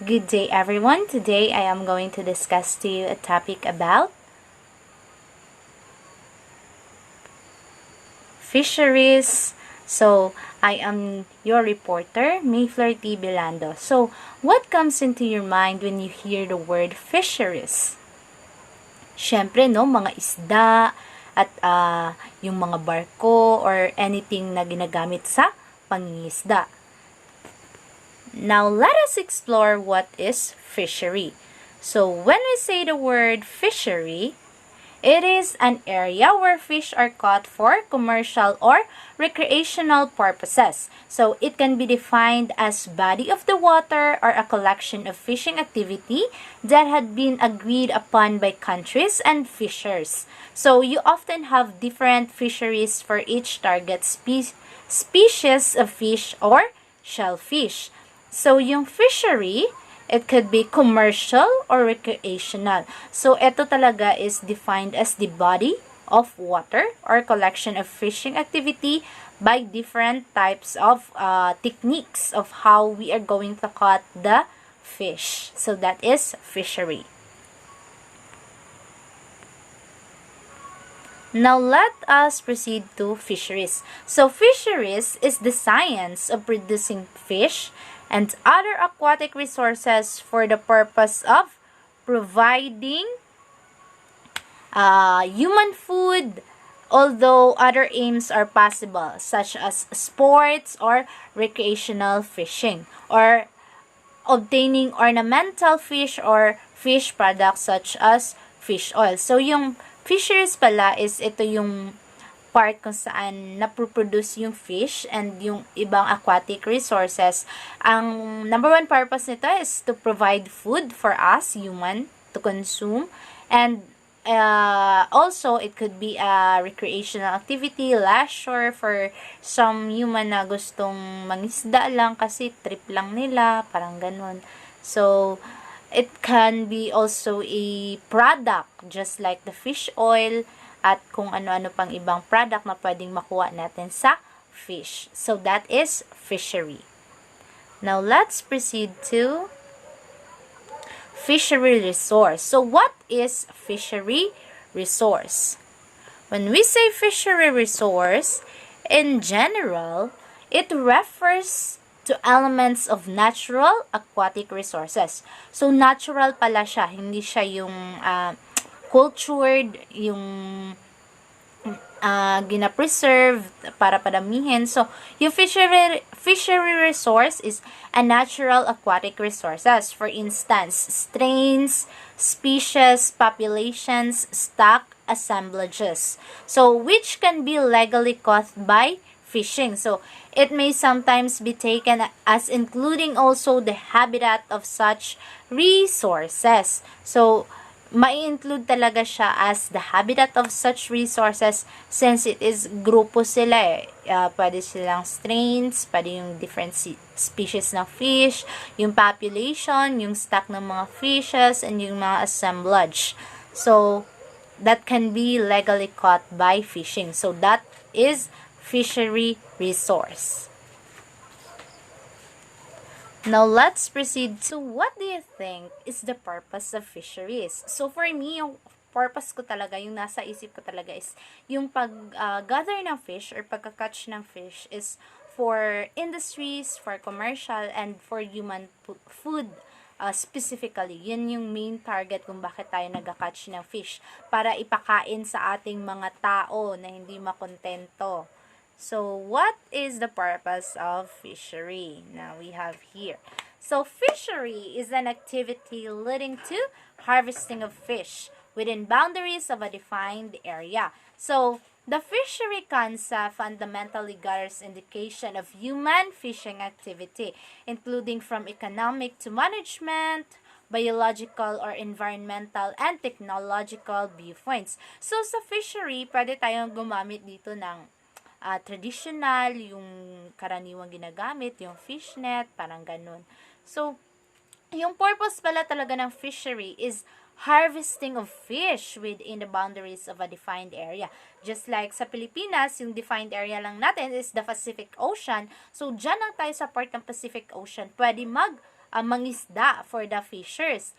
Good day, everyone. Today I am going to discuss to you a topic about fisheries. So, I am your reporter, Mayflower T. Belando. So, what comes into your mind when you hear the word fisheries? Siyempre, no, mga isda at yung mga barko or anything na ginagamit sa pangingisda. Now, let us explore what is fishery. So, when we say the word fishery, it is an area where fish are caught for commercial or recreational purposes. So, it can be defined as body of the water or a collection of fishing activity that had been agreed upon by countries and fishers. So, you often have different fisheries for each target species of fish or shellfish. So, yung fishery, it could be commercial or recreational. So, ito talaga is defined as the body of water or collection of fishing activity by different types of techniques of how we are going to catch the fish. So, that is fishery. Now, let us proceed to fisheries. So, fisheries is the science of producing fish and other aquatic resources for the purpose of providing human food, although other aims are possible, such as sports or recreational fishing, or obtaining ornamental fish or fish products such as fish oil. So, yung fisheries pala is ito yung part kung saan naproproduce yung fish and yung ibang aquatic resources. Ang number one purpose nito is to provide food for us, human, to consume. And also, it could be a recreational activity, leisure for some human na gustong mangisda lang kasi trip lang nila, parang ganun. So, it can be also a product, just like the fish oil, at kung ano-ano pang ibang product na pwedeng makuha natin sa fish. So, that is fishery. Now, let's proceed to fishery resource. So, what is fishery resource? When we say fishery resource, in general, it refers to elements of natural aquatic resources. So, natural pala siya. Hindi siya yung cultured, yung gina-preserve para padamihin. So, yung fishery resource is a natural aquatic resources. For instance, strains, species, populations, stock, assemblages. So, which can be legally caught by fishing. So, it may sometimes be taken as including also the habitat of such resources. So, mai-include talaga siya as the habitat of such resources since it is grupo sila eh. Pwede silang strains, pwede yung different species ng fish, yung population, yung stock ng mga fishes, and yung mga assemblage. So, that can be legally caught by fishing. So, that is fishery resource. Now, let's proceed to what do you think is the purpose of fisheries? So, for me, yung purpose ko talaga, yung nasa isip ko talaga is yung pag-gather ng fish or pagka-catch ng fish is for industries, for commercial, and for human food specifically. Yun yung main target kung bakit tayo nag-catch ng fish para ipakain sa ating mga tao na hindi makontento. So, what is the purpose of fishery? Now, we have here. So, fishery is an activity leading to harvesting of fish within boundaries of a defined area. So, the fishery concept fundamentally gathers indication of human fishing activity, including from economic to management, biological or environmental and technological viewpoints. So, sa fishery, pwede tayong gumamit dito ng traditional, yung karaniwang ginagamit, yung fishnet, parang ganun. So, yung purpose pala talaga ng fishery is harvesting of fish within the boundaries of a defined area. Just like sa Pilipinas, yung defined area lang natin is the Pacific Ocean. So, dyan lang tayo sa part ng Pacific Ocean. Pwede mangisda for the fishers.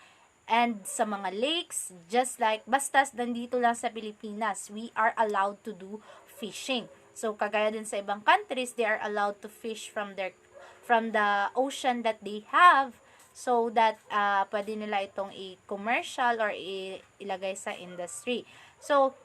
And sa mga lakes, just like, basta nandito lang sa Pilipinas, we are allowed to do fishing. So, kagaya din sa ibang countries, they are allowed to fish from the ocean that they have, so that pwede nila itong i-commercial or ilagay sa industry. So,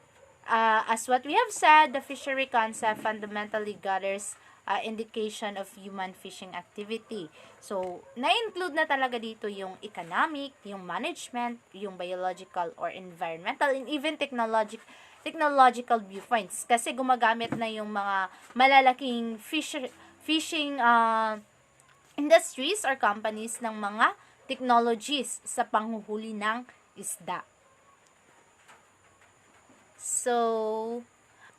as what we have said, the fishery concept fundamentally gathers indication of human fishing activity. So, na-include na talaga dito yung economic, yung management, yung biological or environmental, and even technological viewpoints. Kasi gumagamit na yung mga malalaking fishing industries or companies ng mga technologies sa panghuhuli ng isda. So,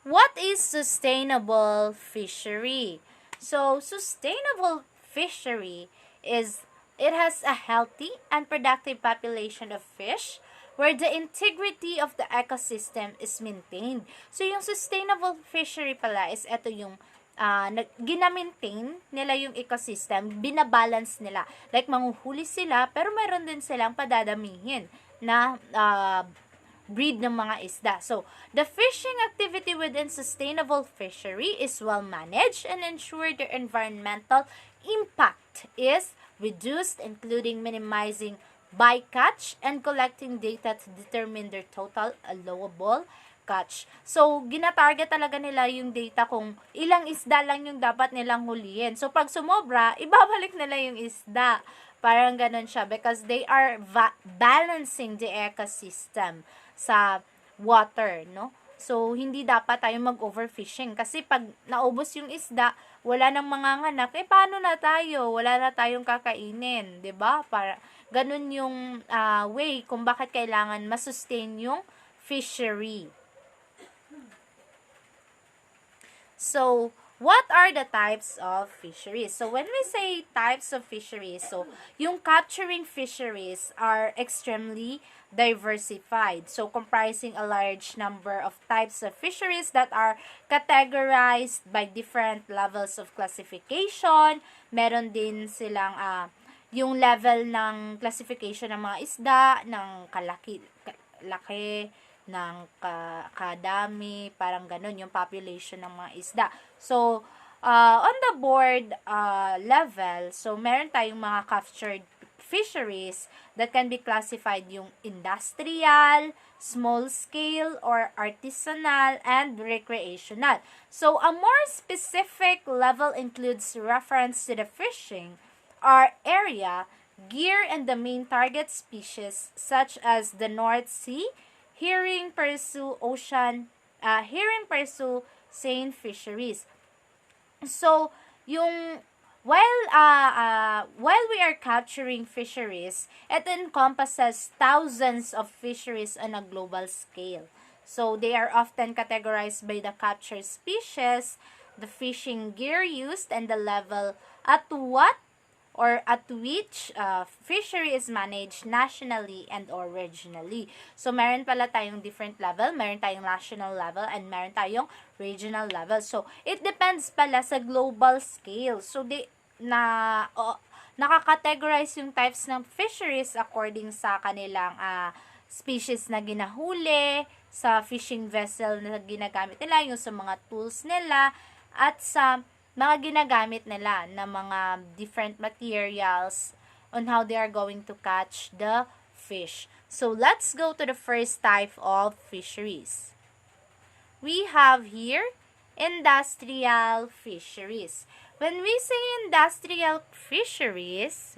what is sustainable fishery? So, sustainable fishery it has a healthy and productive population of fish where the integrity of the ecosystem is maintained. So, yung sustainable fishery pala is ito yung gina-maintain nila yung ecosystem, binabalance nila. Like, manghuhuli sila, pero meron din silang padadamihin na breed ng mga isda. So, the fishing activity within sustainable fishery is well managed and ensure their environmental impact is reduced, including minimizing bycatch and collecting data to determine their total allowable catch. So, gina-target talaga nila yung data kung ilang isda lang yung dapat nilang hulihin. So, pag sumobra, ibabalik nila yung isda. Parang ganun siya because they are balancing the ecosystem sa water, no? So, hindi dapat tayo mag-overfishing kasi pag naubos yung isda, wala nang manganganak, paano na tayo? Wala na tayong kakainin, 'di ba? Para ganun yung way kung bakit kailangan masustain yung fishery. So, what are the types of fisheries? So, when we say types of fisheries, so, yung capturing fisheries are extremely diversified. So, comprising a large number of types of fisheries that are categorized by different levels of classification. Meron din silang yung level ng classification ng mga isda, ng laki, ng kadami, parang ganun, yung population ng mga isda. So, on the board level, so meron tayong mga captured fisheries that can be classified yung industrial, small scale, or artisanal, and recreational. So, a more specific level includes reference to the fishing or area, gear, and the main target species such as the North Sea, herring pursue seine fisheries. So, yung while we are capturing fisheries, it encompasses thousands of fisheries on a global scale. So, they are often categorized by the captured species, the fishing gear used, and the level at which fishery is managed nationally and or regionally. So, meron pala tayong different level, meron tayong national level, and meron tayong regional level. So, it depends pala sa global scale. So, nakakategorize yung types ng fisheries according sa kanilang species na ginahuli, sa fishing vessel na ginagamit nila, yung sa mga tools nila, at sa mga ginagamit nila na mga different materials on how they are going to catch the fish. So, let's go to the first type of fisheries. We have here industrial fisheries. When we say industrial fisheries,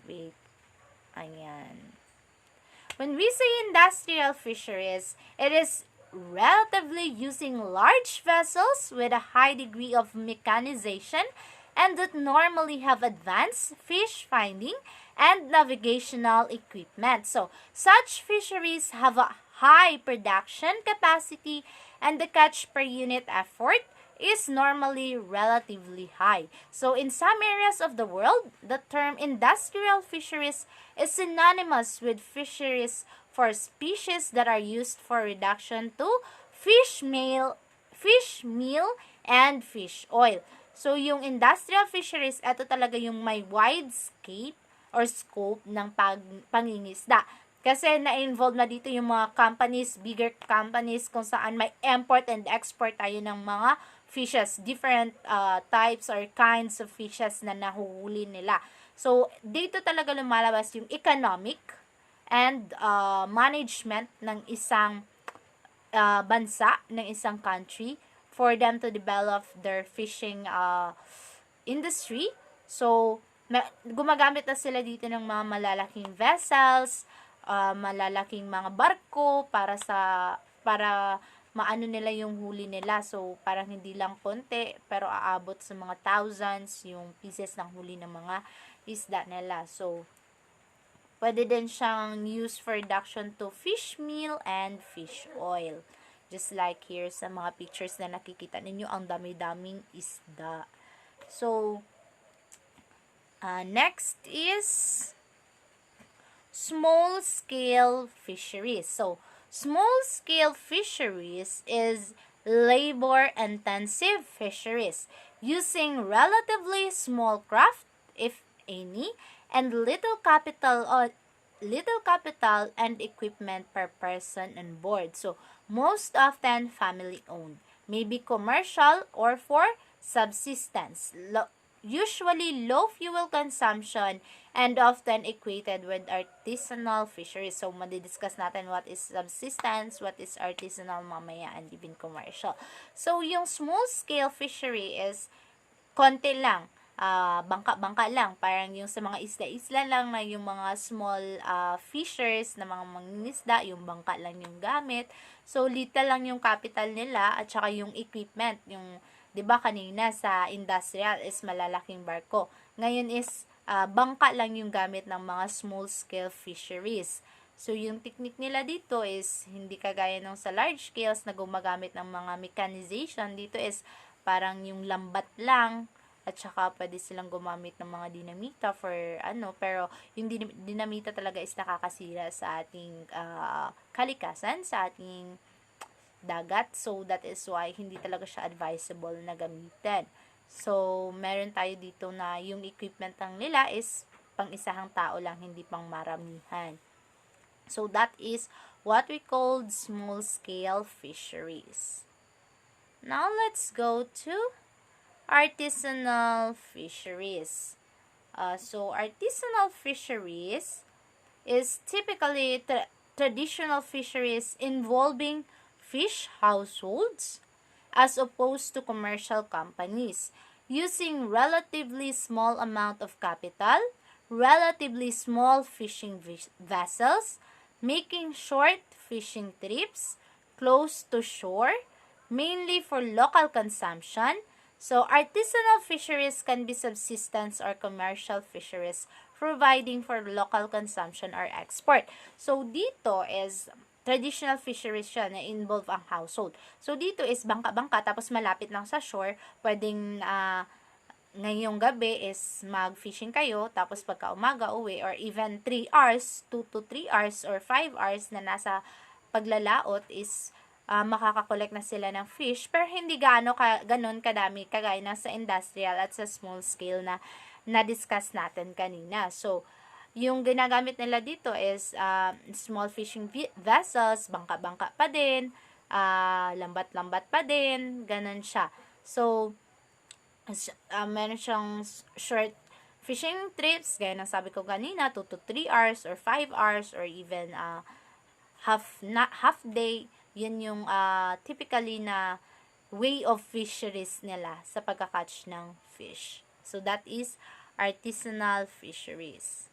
When we say industrial fisheries, it is relatively using large vessels with a high degree of mechanization and that normally have advanced fish finding and navigational equipment. So, such fisheries have a high production capacity and the catch per unit effort is normally relatively high. So, in some areas of the world, the term industrial fisheries is synonymous with fisheries for species that are used for reduction to fish meal, and fish oil. So, yung industrial fisheries, ito talaga yung may wide scope or scope ng pangingisda. Kasi na-involve na dito yung mga companies, bigger companies, kung saan may import and export tayo ng mga fishes, different types or kinds of fishes na nahuhuli nila. So, dito talaga lumalabas yung economic and management ng isang bansa, ng isang country, for them to develop their fishing industry. So, gumagamit na sila dito ng mga malalaking vessels, malalaking mga barko para maano nila yung huli nila. So, parang hindi lang konti, pero aabot sa mga thousands yung pieces ng huli ng mga isda nila. So, pwede din siyang used for reduction to fish meal and fish oil. Just like here sa mga pictures na nakikita ninyo, ang dami-daming isda. So, next is small-scale fisheries. So, small-scale fisheries is labor-intensive fisheries using relatively small craft, if any, and little capital and equipment per person on board. So, most often family-owned, maybe commercial or for subsistence. Usually low fuel consumption and often equated with artisanal fisheries. So, madidiscuss natin what is subsistence, what is artisanal mamaya, and even commercial. So, yung small-scale fishery is konti lang. Bangka-bangka lang. Parang yung sa mga isla-isla lang na yung mga small fishers na mga mangingisda, yung bangka lang yung gamit. So, little lang yung capital nila at saka yung equipment. Yung, 'di ba kanina sa industrial is malalaking barko. Ngayon is bangka lang yung gamit ng mga small-scale fisheries. So, yung technique nila dito is hindi kagaya ng sa large scales na gumagamit ng mga mechanization. Dito is parang yung lambat lang. At saka, pwede silang gumamit ng mga dinamita for pero yung dinamita talaga is nakakasira sa ating kalikasan, sa ating dagat. So, that is why hindi talaga siya advisable na gamitin. So, meron tayo dito na yung equipment ng nila is pang isahang tao lang, hindi pang maramihan. So, that is what we called small-scale fisheries. Now, let's go to artisanal fisheries. So, artisanal fisheries is typically traditional fisheries involving fish households as opposed to commercial companies, using relatively small amount of capital, relatively small fishing vessels, making short fishing trips close to shore, mainly for local consumption. So, artisanal fisheries can be subsistence or commercial fisheries providing for local consumption or export. So, dito is traditional fisheries siya na involve ang household. So, dito is bangka-bangka tapos malapit lang sa shore. Pwedeng ngayong gabi is mag-fishing kayo tapos pagka umaga uwi or even 3 hours, 2 to 3 hours or 5 hours na nasa paglalaot is makakakolect na sila ng fish, pero hindi ganun kadami kagaya na sa industrial at sa small scale na na-discuss natin kanina. So, yung ginagamit nila dito is small fishing vessels, bangka-bangka pa din, lambat-lambat pa din, ganun siya. So, meron siyang short fishing trips, gaya ng sabi ko kanina, 2 to 3 hours or 5 hours or even half day. Yun yung typically na way of fisheries nila sa pagkakatch ng fish. So, that is artisanal fisheries.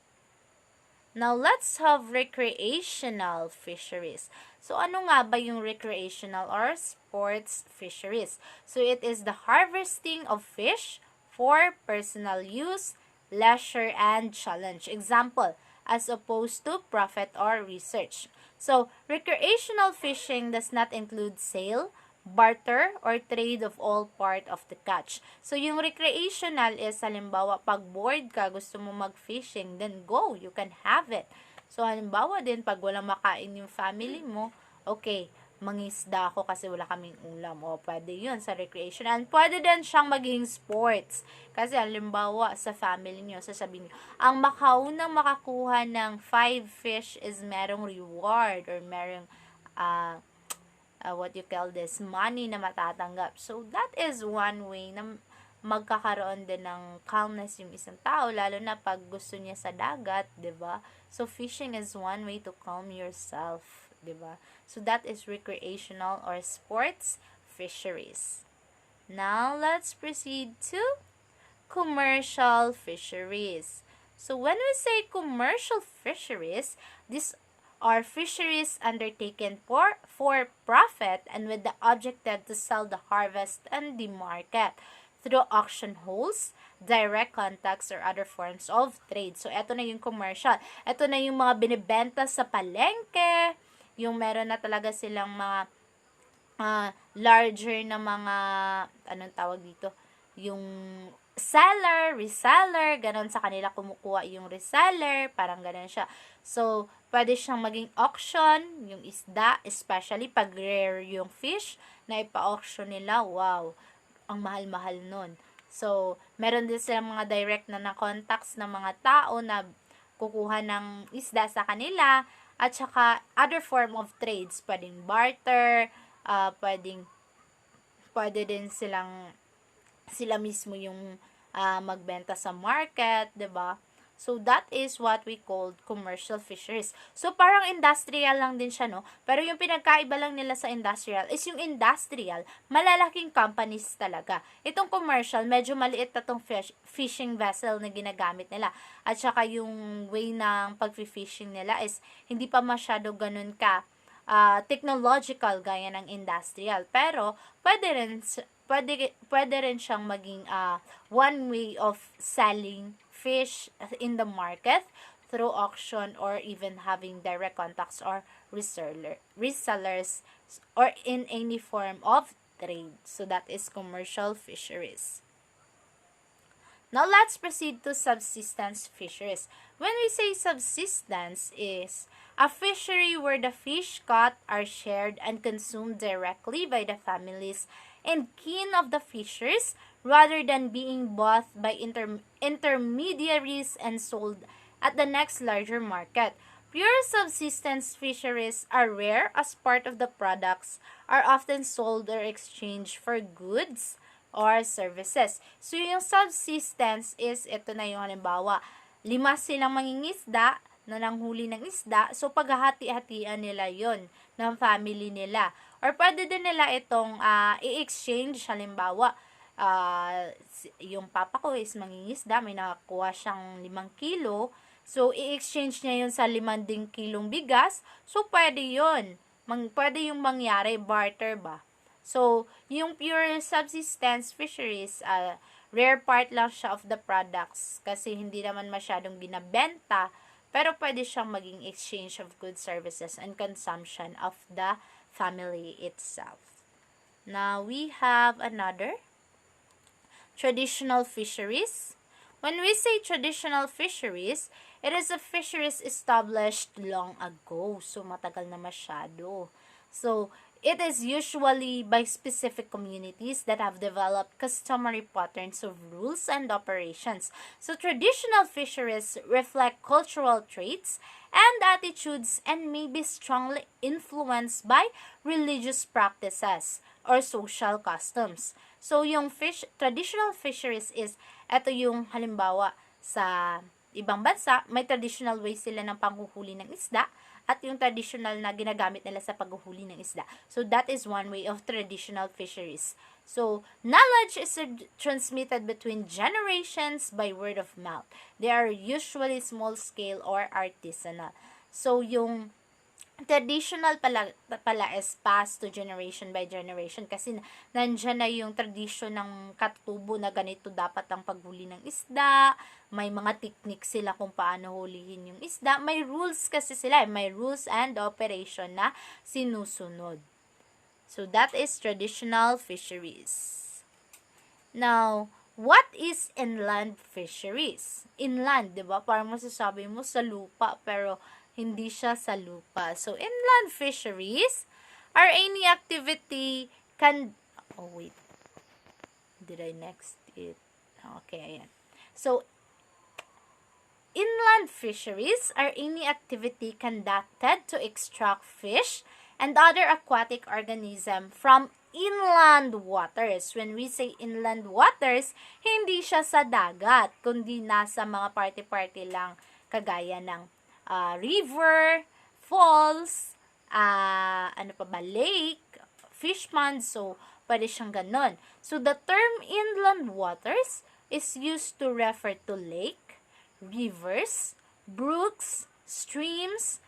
Now, let's have recreational fisheries. So, ano nga ba yung recreational or sports fisheries? So, it is the harvesting of fish for personal use, leisure, and challenge. Example, as opposed to profit or research. So, recreational fishing does not include sale, barter, or trade of all part of the catch. So, yung recreational is, halimbawa, pag bored ka, gusto mo mag-fishing, then go, you can have it. So, halimbawa din, pag walang makain yung family mo, okay, mangisda ako kasi wala kaming ulam. O, pwede yun sa recreational. Pwede din siyang maging sports. Kasi, halimbawa, sa family nyo, sasabihin nyo, ang makaunang makakuha ng 5 fish is merong reward or merong, what you call this, money na matatanggap. So, that is one way na magkakaroon din ng calmness yung isang tao, lalo na pag gusto niya sa dagat, 'di ba? So fishing is one way to calm yourself, 'di ba? So that is recreational or sports fisheries. Now let's proceed to commercial fisheries. So when we say commercial fisheries, these are fisheries undertaken for profit and with the objective to sell the harvest and the market through auction holes, direct contacts, or other forms of trade. So, eto na yung commercial. Eto na yung mga binibenta sa palengke, yung meron na talaga silang mga larger na mga, anong tawag dito, yung seller, reseller, ganon sa kanila kumukuha yung reseller, parang ganon siya. So, pwede siyang maging auction, yung isda, especially pag rare yung fish na ipa-auction nila, wow, ang mahal-mahal nun. So, meron din silang mga direct na contacts ng mga tao na kukuha ng isda sa kanila at saka other form of trades. Pwedeng barter, pwede din sila mismo yung magbenta sa market, 'di ba? So, that is what we call commercial fisheries. So, parang industrial lang din siya, no? Pero yung pinagkaiba lang nila sa industrial is yung industrial, malalaking companies talaga. Itong commercial, medyo maliit na tong fishing vessel na ginagamit nila. At saka yung way ng pag-fishing nila is hindi pa masyado ganun ka technological gaya ng industrial. Pero, pwede rin siyang maging one way of selling fish in the market through auction or even having direct contacts or resellers or in any form of trade. So that is commercial fisheries. Now let's proceed to subsistence fisheries. When we say subsistence is a fishery where the fish caught are shared and consumed directly by the families and kin of the fishers rather than being bought by intermediaries and sold at the next larger market. Pure subsistence fisheries are rare as part of the products are often sold or exchanged for goods or services. So, yung subsistence is, ito na yung halimbawa, 5 silang mangingisda na nanghuli ng isda, so paghahati-hatian nila yon ng family nila. Or pwede din nila itong i-exchange, halimbawa, yung papa ko is mangingisda, may nakakuha siyang 5 kilo, so i-exchange niya yun sa 5 ding kilong bigas, so pwede yun. Pwede yung mangyari, barter ba? So, yung pure subsistence fisheries, rare part lang siya of the products kasi hindi naman masyadong binabenta, pero pwede siyang maging exchange of goods, services, and consumption of the family itself. Now, we have another traditional fisheries. When we say traditional fisheries, it is a fisheries established long ago. So, matagal na masyado. So, it is usually by specific communities that have developed customary patterns of rules and operations. So, traditional fisheries reflect cultural traits and attitudes and may be strongly influenced by religious practices or social customs. So, yung traditional fisheries is, ito yung halimbawa sa ibang bansa, may traditional way sila ng panghuhuli ng isda at yung traditional na ginagamit nila sa paghuhuli ng isda. So, that is one way of traditional fisheries. So, knowledge is transmitted between generations by word of mouth. They are usually small scale or artisanal. So, yung traditional pala is passed to generation by generation kasi nandyan na yung tradition ng katutubo na ganito dapat ang paghuli ng isda, may mga techniques sila kung paano hulihin yung isda, may rules kasi sila, may rules and operation na sinusunod. So that is traditional fisheries. Now, what is inland fisheries? Inland, 'di ba? Parang masasabi mo sa lupa pero hindi siya sa lupa. So, inland fisheries Or any activity can, oh wait, did I next it? Okay, ayan. So, inland fisheries are any activity conducted to extract fish and other aquatic organism from inland waters. When we say inland waters, hindi siya sa dagat, kundi nasa mga party-party lang kagaya ng river, falls, ano pa ba, lake, fish pond, so pwede siyang ganon. So the term inland waters is used to refer to lake, rivers, brooks, streams,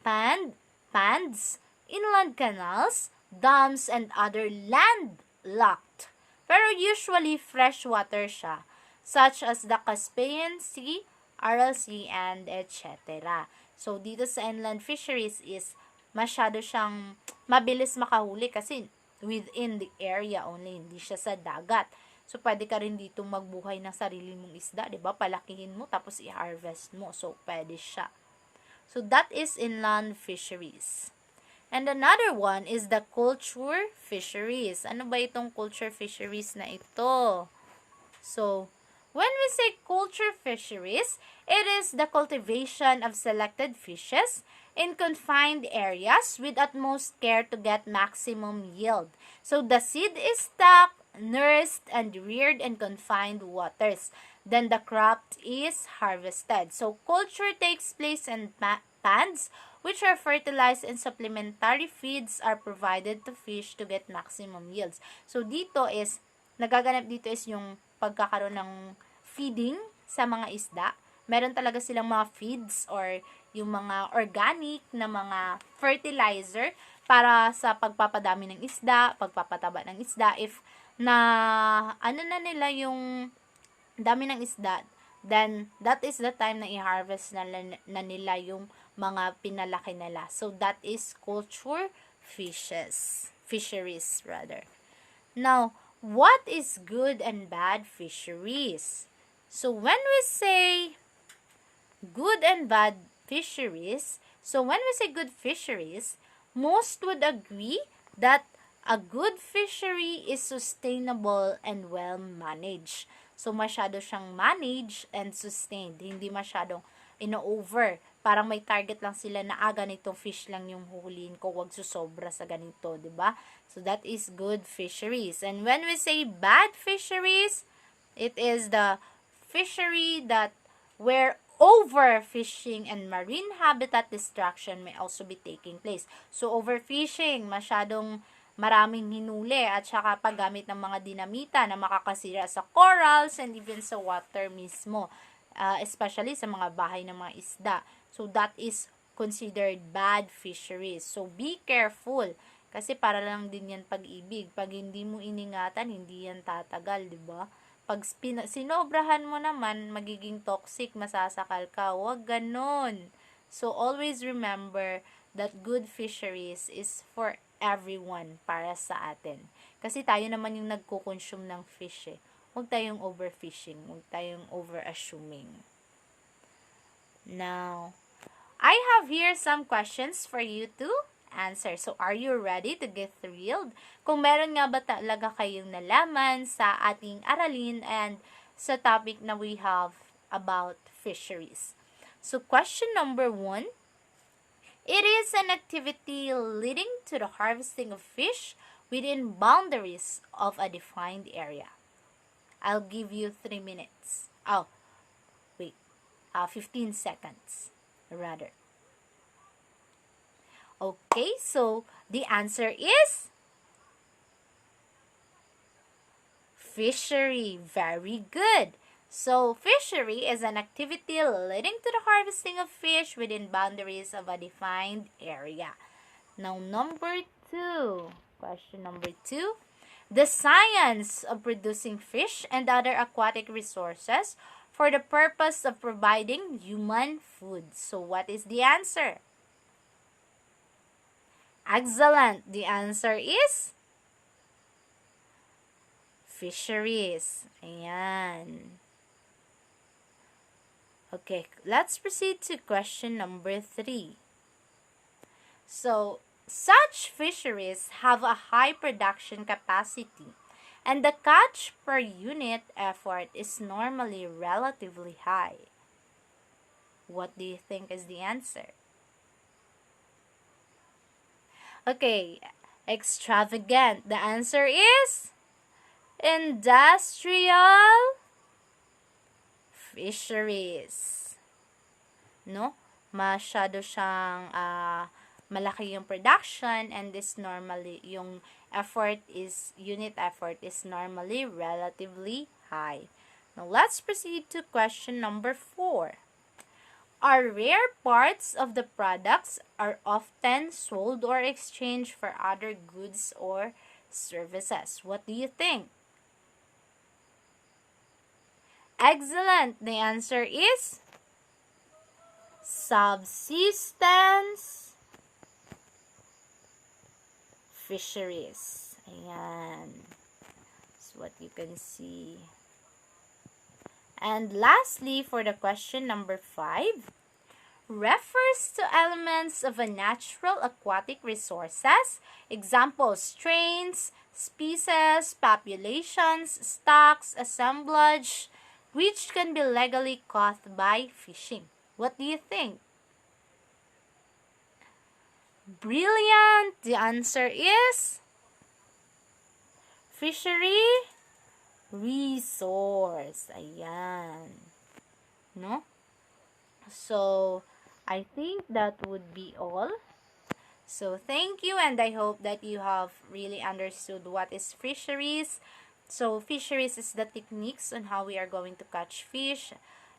ponds, inland canals, dams, and other landlocked, pero usually freshwater siya, such as the Caspian Sea, Aral Sea, and etc. So, dito sa inland fisheries is masyado siyang mabilis makahuli kasi within the area only, hindi siya sa dagat. So, pwede ka rin dito magbuhay ng sarili mong isda, di ba? Palakihin mo, tapos i-harvest mo. So, pwede siya. So, that is inland fisheries. And another one is the culture fisheries. Ano ba itong culture fisheries na ito? So, when we say culture fisheries, it is the cultivation of selected fishes in confined areas with utmost care to get maximum yield. So, the seed is stocked, nursed, and reared in confined waters. Then, the crop is harvested. So, culture takes place in ponds, which are fertilized and supplementary feeds are provided to fish to get maximum yields. So, nagaganap dito is yung pagkakaroon ng feeding sa mga isda. Meron talaga silang mga feeds or yung mga organic na mga fertilizer para sa pagpapadami ng isda, pagpapataba ng isda. If na na nila yung dami ng isda, then that is the time na i-harvest na nila yung mga pinalaki nila. So that is culture fisheries rather. Now, what is good and bad fisheries? So when we say good and bad fisheries, most would agree that a good fishery is sustainable and well managed. So masyado siyang managed and sustained, hindi masyadong ino-over. Parang may target lang sila na ganitong fish lang yung huhulihin ko, wag susobra sa ganito, 'di ba? So that is good fisheries. And when we say bad fisheries, it is the fishery that where overfishing and marine habitat destruction may also be taking place. So overfishing, masyadong maraming hinuli at saka paggamit ng mga dinamita na makakasira sa corals and even sa water mismo, especially sa mga bahay ng mga isda. So that is considered bad fisheries. So be careful kasi para lang din yan pag-ibig. Pag hindi mo iningatan, hindi yan tatagal, di ba? Pag sinobrahan mo naman, magiging toxic, masasakal ka. Huwag ganon. So always remember that good fisheries is for everyone, para sa atin. Kasi tayo naman yung nagko-consume ng fish eh. Huwag tayong overfishing. Huwag tayong over-assuming. Now, I have here some questions for you to answer. So, are you ready to get thrilled? Kung meron nga ba talaga kayong nalaman sa ating aralin and sa topic na we have about fisheries. So, question number 1. It is an activity leading to the harvesting of fish within boundaries of a defined area. I'll give you 3 minutes. 15 seconds, rather. Okay, so the answer is fishery. Very good. So, fishery is an activity leading to the harvesting of fish within boundaries of a defined area. Now, question number 2. The science of producing fish and other aquatic resources for the purpose of providing human food. So, what is the answer? Excellent. The answer is fisheries. Ayan. Okay, let's proceed to question number 3. So, Such fisheries have a high production capacity, and the catch per unit effort is normally relatively high. What do you think is the answer? Okay, extravagant. The answer is industrial fisheries. No? Masyado siyang malaki yung production, and this normally, yung unit effort is normally relatively high. Now, let's proceed to question number 4. Are rare parts of the products are often sold or exchanged for other goods or services? What do you think? Excellent! The answer is subsistence fisheries. Ayan. That's what you can see. And lastly, for the question number 5, refers to elements of a natural aquatic resources. Examples: strains, species, populations, stocks, assemblage, which can be legally caught by fishing. What do you think? Brilliant! The answer is fishery resource. Ayan. No? So, I think that would be all. So, thank you, and I hope that you have really understood what is fisheries. So, fisheries is the techniques on how we are going to catch fish.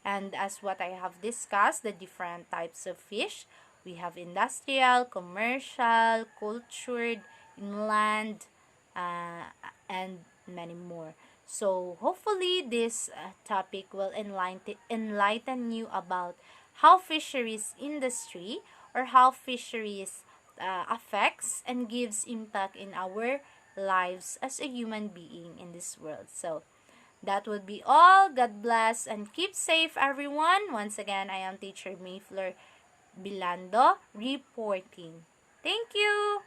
And as what I have discussed, the different types of fish. We have industrial, commercial, cultured, inland, and many more. So, hopefully, this topic will enlighten you about how fisheries industry or how fisheries affects and gives impact in our lives as a human being in this world. So, that would be all. God bless and keep safe, everyone. Once again, I am Teacher Mayfleur Belando reporting. Thank you!